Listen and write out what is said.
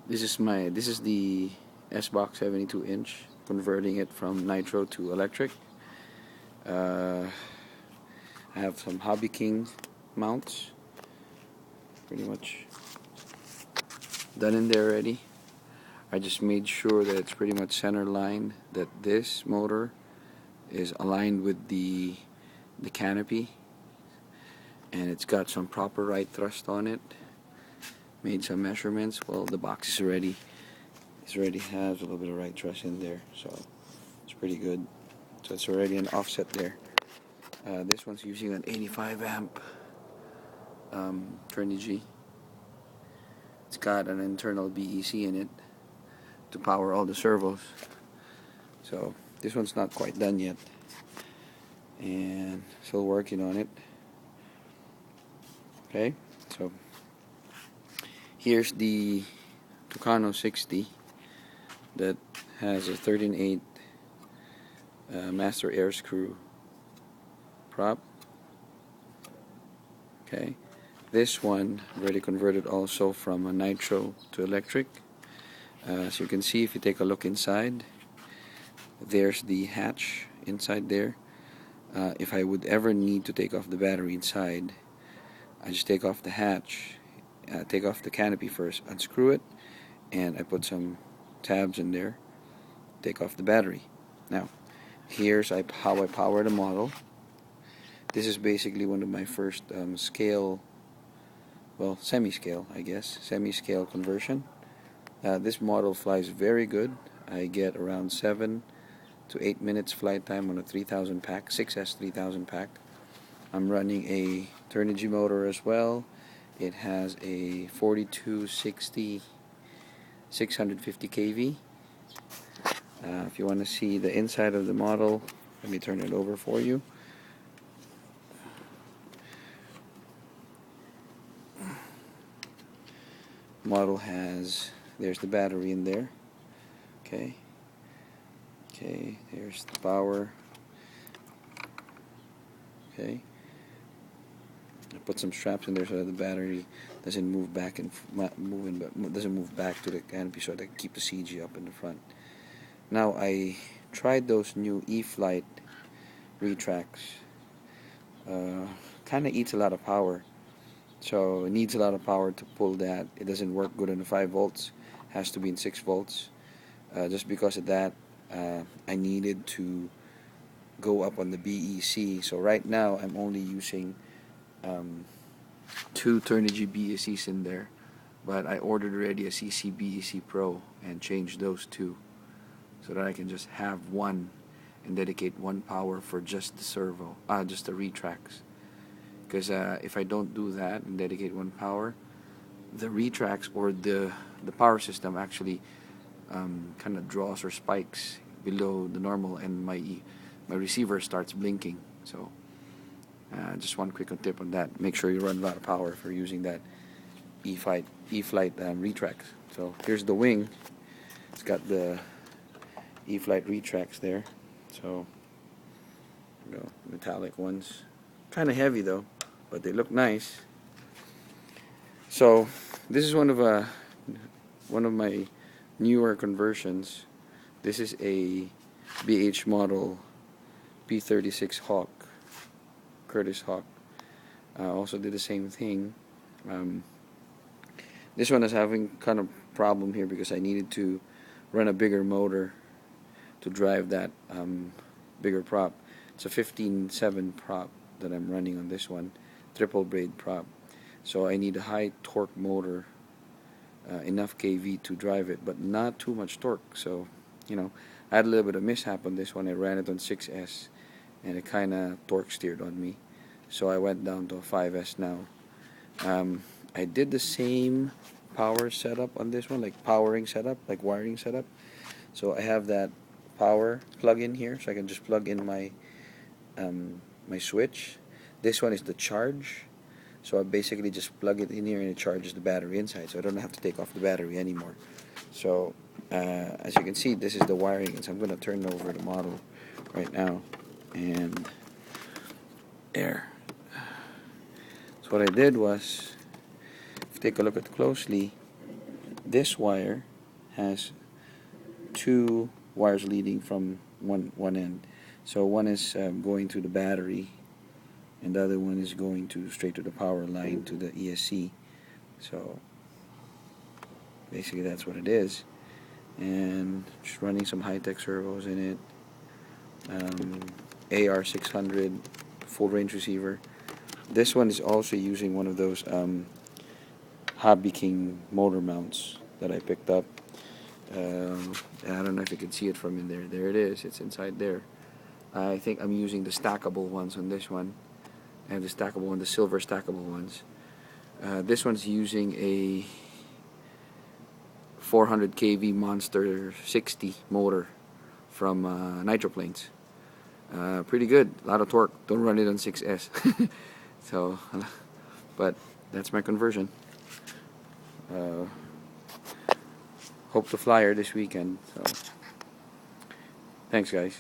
This is the sbach 72-inch, converting it from nitro to electric. I have some Hobby King mounts, pretty much done in there already. I just made sure that it's pretty much center line, that this motor is aligned with the canopy, and it's got some proper right thrust on it. Made some measurements. Well, the box is already has a little bit of right thrust in there, so it's pretty good. So it's already an offset there. This one's using an 85 amp Trinity. It's got an internal BEC in it to power all the servos. So this one's not quite done yet, and still working on it. Okay, so here's the Tucano 60 that has a 13/8 master air screw prop. Okay, this one already converted also from a nitro to electric. So you can see, if you take a look inside, there's the hatch inside there. If I would ever need to take off the battery inside, I just take off the hatch, take off the canopy first, unscrew it, and I put some tabs in there, take off the battery. Now, here's how I power the model. This is basically one of my first scale, well, semi-scale, I guess, semi-scale conversion. This model flies very good. I get around 7 to 8 minutes flight time on a 3000 pack, 6S 3000 pack. I'm running a Turnigy motor as well. It has a 4260 650 kV. If you want to see the inside of the model, let me turn it over for you. Model has, there's the battery in there. Okay, there's the power. Okay, I put some straps in there so that the battery doesn't move back and doesn't move back to the canopy, so that I can keep the CG up in the front. Now, I tried those new E-Flight retracts. Kind of eats a lot of power, so it needs a lot of power to pull that. It doesn't work good in the 5 volts. Has to be in 6 volts. Just because of that, I needed to go up on the BEC. So right now I'm only using 2 Turnigy BECs in there, but I ordered already a CC BEC Pro and changed those 2 so that I can just have one and dedicate one power for just the servo, just the retracts. Because if I don't do that and dedicate one power, the retracts or the power system actually kind of draws or spikes below the normal, and my receiver starts blinking. So just one quick tip on that: make sure you run a lot of power if you're using that E-Flight retracts. So here's the wing. It's got the E-Flight retracts there. So metallic ones, kind of heavy though, but they look nice. So this is one of my newer conversions. This is a BH model P36 Curtis Hawk. Also did the same thing. This one is having kind of problem here because I needed to run a bigger motor to drive that bigger prop. It's a 15.7 prop that I'm running on this one, triple braid prop. So I need a high torque motor, enough kV to drive it, but not too much torque. So, I had a little bit of mishap on this one. I ran it on 6S, and it kind of torque steered on me. So I went down to a 5S now. I did the same power setup on this one, like wiring setup. So I have that power plug in here, so I can just plug in my my switch. This one is the charge. So I basically just plug it in here and it charges the battery inside, so I don't have to take off the battery anymore. So as you can see, this is the wiring. So I'm going to turn over the model right now, and there. So what I did was, if you take a look at it closely, this wire has two wires leading from one end. So one is going to the battery, and the other one is going to straight to the power line to the ESC. So basically that's what it is. And just running some high-tech servos in it. AR600 full range receiver. This one is also using one of those Hobby King motor mounts that I picked up. I don't know if you can see it from in there. There it is. It's inside there. I think I'm using the stackable ones on this one. I have the stackable one, the silver stackable ones. This one's using a 400 kV Monster 60 motor from Nitro planes. Pretty good, a lot of torque. Don't run it on 6S. So, but that's my conversion. Hope to flyer this weekend. So, thanks guys.